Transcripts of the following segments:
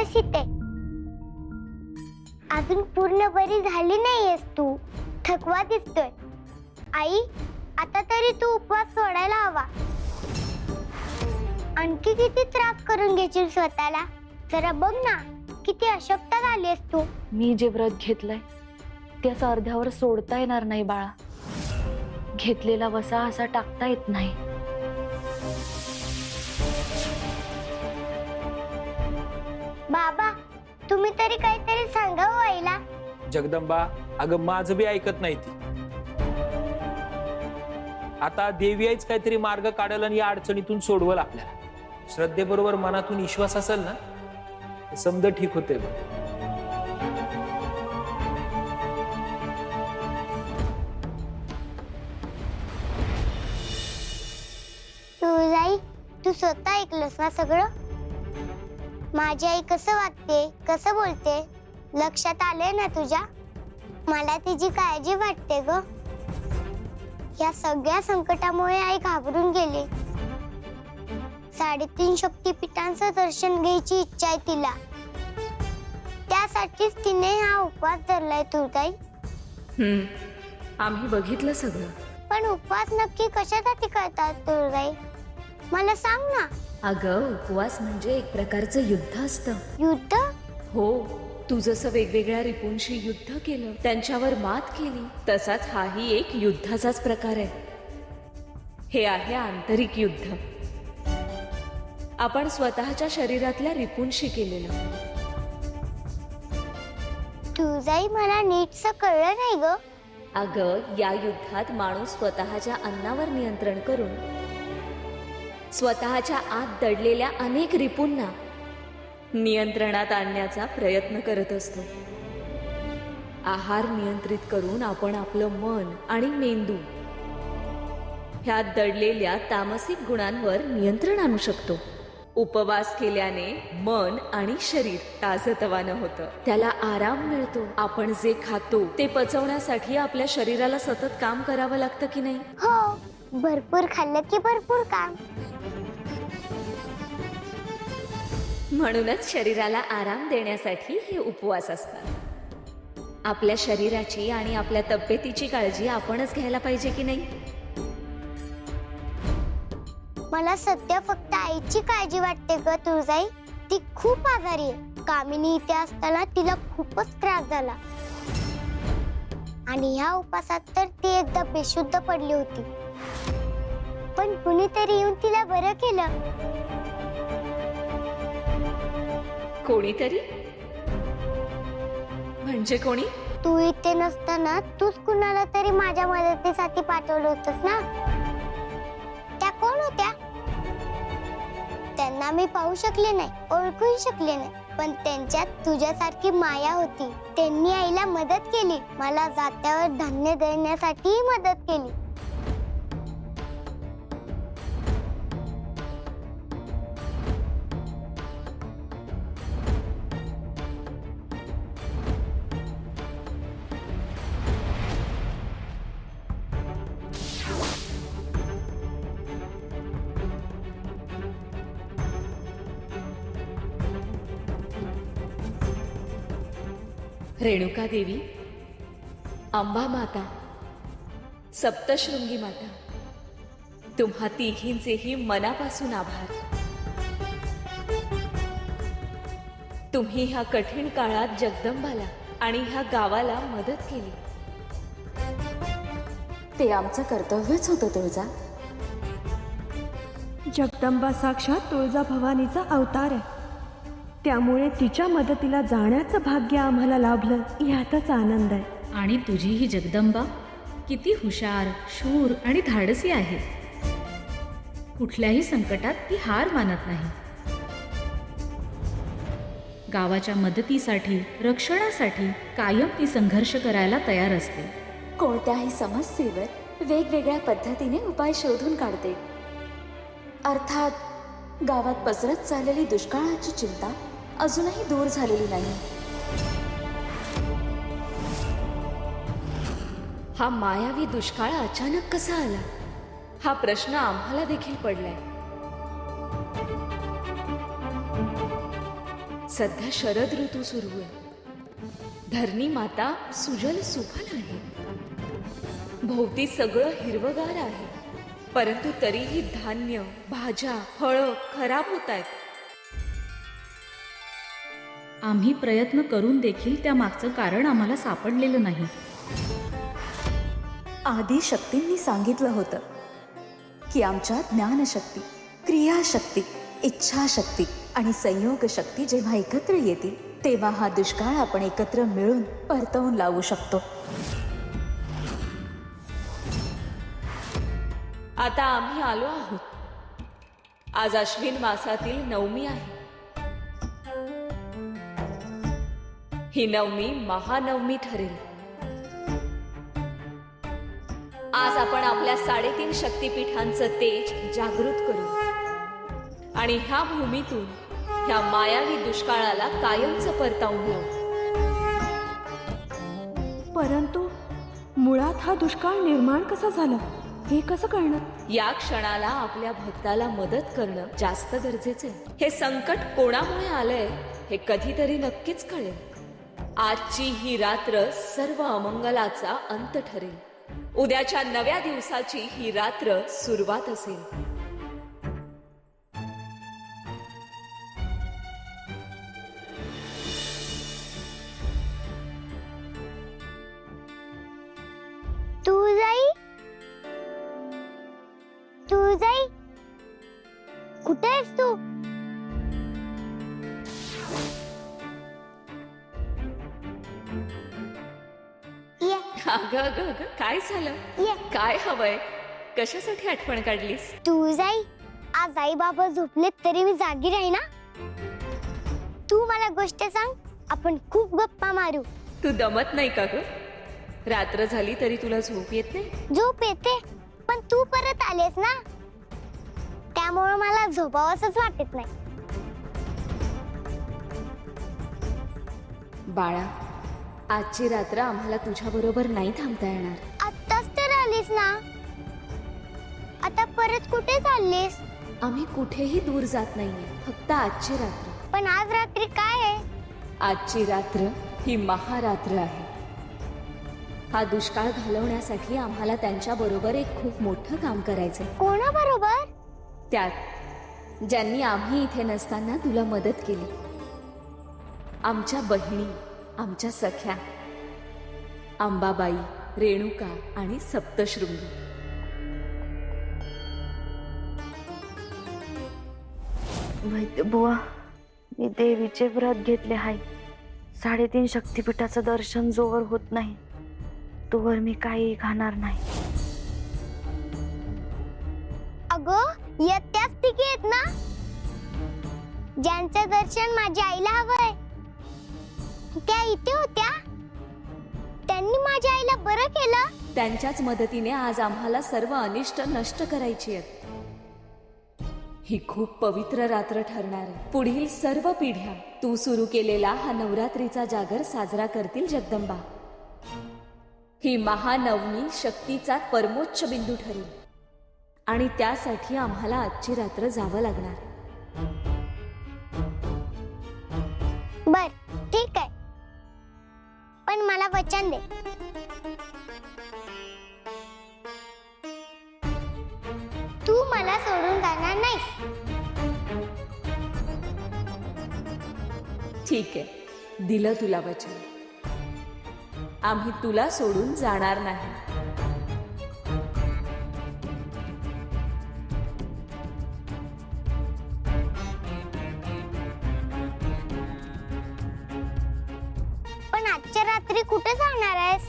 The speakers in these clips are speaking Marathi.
आळस येते. अजून पूर्ण बरी झाली नाहीयेस तू, थकवा दिसतोय. आई, आता तरी तू उपवास सोडायला हवा. आणखी किती त्रास करून घेशील स्वतःला? जरा बघ ना, किती अशक्त झालीस तू. मी जे व्रत घेतलंय त्याचा अर्ध्यावर सोडता येणार नाही बाळा. घेतलेला वसा असा टाकता येत नाही. बाबा, तुम्ही तरी काहीतरी सांगा हो आईला. जगदंबा, अगं माझं बी ऐकत नाही ती. आता देवी आईच काहीतरी मार्ग काढल आणि या अडचणीतून सोडवल आपल्याला. श्रद्धेबरोबर मनातून विश्वास असेल ना, समज ठीक होते. तुळजाई, तू स्वतः ऐकलंस ना सगळं? माझी आई कसं वागते, कसं बोलते, लक्षात आलंय ना तुझ्या? मला तिची काळजी वाटते ग. या सगळ्या संकटामुळे आई घाबरून गेली. 3.5 शक्तिपीठांचं दर्शन घ्यायची इच्छा आहे तिला. त्यासाठीच तिने हा उपवास धरलाय तुळजाई. आम्ही बघितलं सगळं. पण उपवास नक्की कशासाठी करतात तुळजाई? मला सांग ना. अगं, उपवास म्हणजे एक प्रकारचं युद्ध असतं. युद्ध? हो, तू जसं वेगवेगळ्या रिपूंशी युद्ध केलं, त्यांच्यावर मात केली, तसाच हाही एक युद्धाचाच प्रकार आहे. हे आहे आंतरिक युद्ध. आपण स्वतःच्या शरीरातल्या रिपूंशी केलेलं. तुळजाई, मला नीटसं कळलं नाही ग. अगं, या युद्धात माणूस स्वतःच्या अन्नावर नियंत्रण करून स्वतःच्या आत दडलेल्या अनेक रिपूंना नियंत्रणात आणण्याचा प्रयत्न करत असतो. आहार नियंत्रित करून आपण आपलं मन आणि मेंदू ह्या दडलेल्या तामसिक गुणांवर नियंत्रण आणू शकतो. उपवास केल्याने मन आणि शरीर ताजतवानं होतं, त्याला आराम मिळतो. आपण जे खातो ते पचवण्यासाठी आपल्या शरीराला सतत काम करावं लागतं की नाही? हो, भरपूर खाल्लं की भरपूर काम. म्हणूनच शरीराला आराम देण्यासाठी हे उपवास असतात. आपल्या शरीराची आणि आपल्या तब्येतीची काळजी आपणच घ्यायला पाहिजे की नाही? मला सध्या फक्त आईची काळजी वाटते ग तुळजाई. ती खूप आजारी आहे. कामिनी इथे असताना तिला खूपच त्रास झाला आणि ह्या उपासात तर ती एकदा बेशुद्ध पडली होती. पण कुणीतरी येऊन तिला बरं केलं. कोणीतरी? म्हणजे कोणी? तू इथे नसताना तूच कुणाला तरी माझ्या मदतीसाठी पाठवलं होतंस ना. त्या कोण होत्या? त्यांना मी पाहू शकले नाही, ओळखूही शकले नाही, पण त्यांच्यात तुझ्यासारखी माया होती. त्यांनी आईला मदत केली, मला जात्यावर धान्य देण्यासाठी मदत केली. रेणुका देवी, अंबा माता, सप्तशृंगी माता, तुम्हा तिघींचेही मनापासून आभार. तुम्ही ह्या कठीण काळात जगदंबाला आणि ह्या गावाला मदत केली. ते आमचं कर्तव्यच होतं तुळजा. जगदंबा साक्षात तुळजा भवानीचा अवतार आहे. त्यामुळे तिच्या मदतीला जाण्याचं भाग्य आम्हाला लाभलं, यातच आनंद आहे. आणि तुझी ही जगदंबा किती हुशार, शूर आणि धाडसी आहे. कुठल्याही संकटात ती हार मानत नाही. गावाच्या मदतीसाठी, रक्षणासाठी कायम ती संघर्ष करायला तयार असते. कोणत्याही समस्येवर वेगवेगळ्या पद्धतीने उपाय शोधून काढते. अर्थात गावात पसरत चाललेली दुष्काळाची चिंता अजूनही दूर झालेली नाही. हा मायावी दुष्काळ अचानक कसा आला, हा प्रश्न आम्हाला देखील पडलाय. सध्या शरद ऋतू सुरू आहे. धरणी माता सुजल सुफल आहे. भोवती सगळं हिरवगार आहे, परंतु तरीही धान्य, भाज्या, फळं खराब होत आहेत. आम्ही प्रयत्न करून देखील त्या मागचं कारण आम्हाला सापडलेलं नाही. आदिशक्तींनी सांगितलं होतं की आमच्या ज्ञानशक्ती, क्रियाशक्ती, इच्छाशक्ती आणि संयोग शक्ती जेव्हा एकत्र येतील तेव्हा हा दुष्काळ आपण एकत्र मिळून परतवून लावू शकतो. आता आम्ही आलो आहोत. आज अश्विन मासातील नवमी आहे. ही नवमी महानवमी ठरेल. आज आपण आपल्या 3.5 शक्तिपीठांचं तेज जागृत करू आणि ह्या भूमीतून ह्या मायावी दुष्काळाला कायमचं परतावून लावू. परंतु मुळात हा दुष्काळ निर्माण कसा झाला हे कसं कळणार? या क्षणाला आपल्या भक्ताला मदत करणं जास्त गरजेचं आहे. हे संकट कोणामुळे आलंय हे कधीतरी नक्कीच कळेल. आजची ही रात्र सर्व अमंगलाचा अंत ठरेल. उद्याच्या नव्या दिवसाची ही रात्र सुरुवात असेल. तू जाई कुठे आहेस तू? ये अगं अगं अगं काय झालं? ये काय हवंय? कशासाठी आठवण काढलीस? तू जाई. आज आई बाबा झोपलेत तरी मी जागी राही ना. तू मला गोष्ट सांग, आपण खूप गप्पा मारू. तू दमत नाही का ग? रात्र झाली तरी तुला झोप येत नाही? झोप येते, पण तू परत आलेस ना, त्यामुळे मला झोपावंसच वाटत नाही. बाळा, आजची रात्र आम्हाला तुझ्या बरोबर नाही थांबता येणार. आत्ताच तर आलीस ना, आता परत कुठे चाललीस? आम्ही कुठेही दूर जात नाहीये, फक्त आजची रात्र. पण आज रात्री काय आहे? आजची रात्र ही महारात्र आहे. हा दुष्काळ घालवण्यासाठी आम्हाला त्यांच्या बरोबर एक खूप मोठं काम करायचंय. कोणाबरोबर? त्यात ज्यांनी आम्ही इथे नसताना तुला मदत केली. आमच्या बहिणी, आमच्या सख्या, अंबाबाई, रेणुका आणि सप्तशृंगी. वैद्य बुवा, मी देवीचे व्रत घेतले आहे. 3.5 शक्तिपीठाचं दर्शन जोवर होत नाही तोवर मी काही खाणार नाही. अगं, त्याच ठिकी आहेत ना ज्यांचं दर्शन माझ्या आईला हवंय. त्या इथे होत्या, त्यांनी माझ्या आईला बरं केलं. त्यांच्याच मदतीने आज आम्हाला सर्व अनिष्ट नष्ट करायची आहेत. ही खूप पवित्र रात्र ठरणार आहे. पुढील सर्व पिढ्या तू सुरू केलेला हा नवरात्रीचा जागर साजरा करतील जगदंबा. ही महानवमी शक्तीचा परमोच्च बिंदू ठरेल आणि त्यासाठी आम्हाला आजची रात्र जावं लागणार. बर, ठीक आहे, पण मला वचन दे. तू मला सोडून जाणार नाहीस. ठीक आहे, दिलं तुला वचन. आम्ही तुला सोडून जाणार नाही. पण आजच्या रात्री कुठे जाणार आहेस?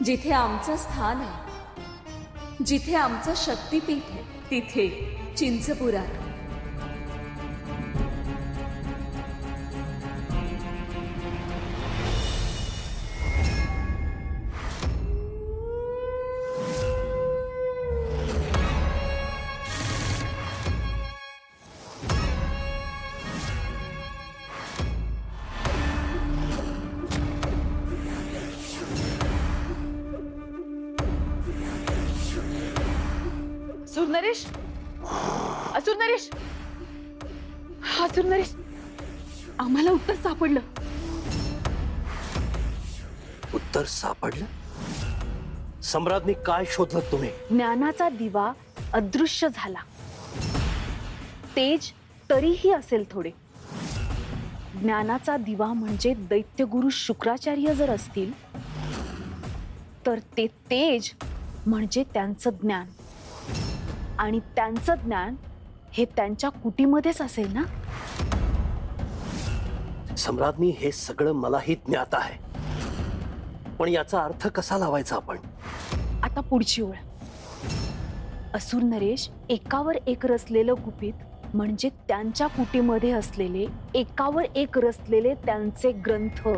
जिथे आमचं स्थान आहे, जिथे आमचं शक्तिपीठ आहे, तिथे चिंचपुरात. असुर नरेश, असुर नरेश, असुर नरेश, आम्हाला उत्तर सापडलं. उत्तर सापडलं? सम्राज्ञी, काय शोधलं तुम्ही? ज्ञानाचा दिवा अदृश्य झाला. तेज तरीही असेल थोडे. ज्ञानाचा दिवा म्हणजे दैत्यगुरु शुक्राचार्य जर असतील तर ते तेज म्हणजे त्यांचं ज्ञान, आणि त्यांचं ज्ञान हे त्यांच्या कुटीमध्येच असेल ना. सम्राज्ञी, हे सगळं मलाही ज्ञात आहे, पण याचा अर्थ कसा लावायचा आपण? आता पुढची ओळ. असुर नरेश एकावर एक रचलेलं गुपित म्हणजे त्यांच्या कुटीमध्ये असलेले एकावर एक रचलेले त्यांचे ग्रंथ,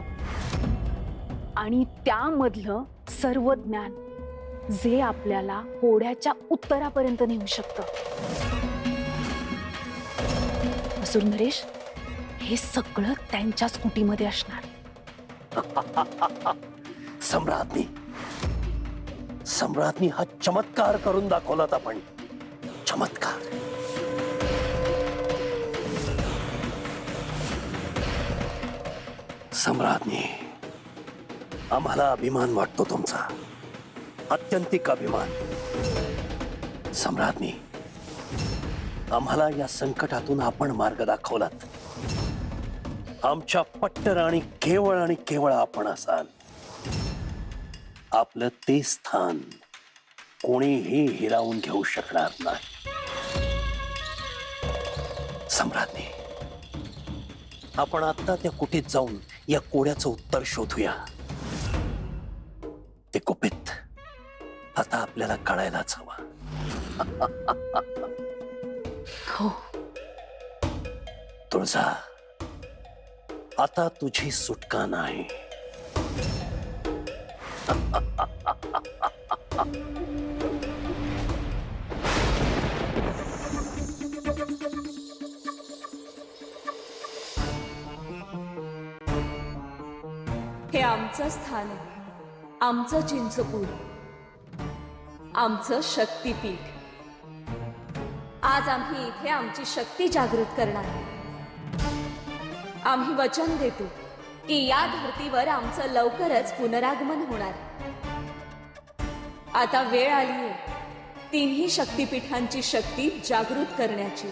आणि त्यामधलं सर्व ज्ञान जे आपल्याला कोड्याच्या उत्तरापर्यंत नेऊ शकतं. असुर नरेश, हे सगळं त्यांच्याच कुटीमध्ये असणार. सम्राज्ञी, सम्राज्ञी, हा चमत्कार करून दाखवलात आपण. चमत्कार. सम्राज्ञी, आम्हाला अभिमान वाटतो तुमचा, अत्यंतिक अभिमान. सम्राज्ञी, आम्हाला या संकटातून आपण मार्ग दाखवलात. आमच्या पट्टराणी केवळ आणि केवळ आपण असाल. आपलं ते स्थान कोणीही हिरावून घेऊ शकणार नाही. सम्राज्ञी, आपण आता त्या कुटीत जाऊन या कोड्याचं उत्तर शोधूया. ते गुपित आता आपल्याला कळायलाच हवं. हो. तुळजा, आता तुझी सुटका नाही. हे आमचं स्थान आहे, आमचं चिंचपूर, आमचं शक्तिपीठ. आज आम्ही इथे आमची शक्ती जागृत करणार. आम्ही वचन देतो की या धर्तीवर आमचं लवकरच पुनरागमन होणार. आता वेळ आली आहे तिन्ही शक्तिपीठांची शक्ती जागृत करण्याची.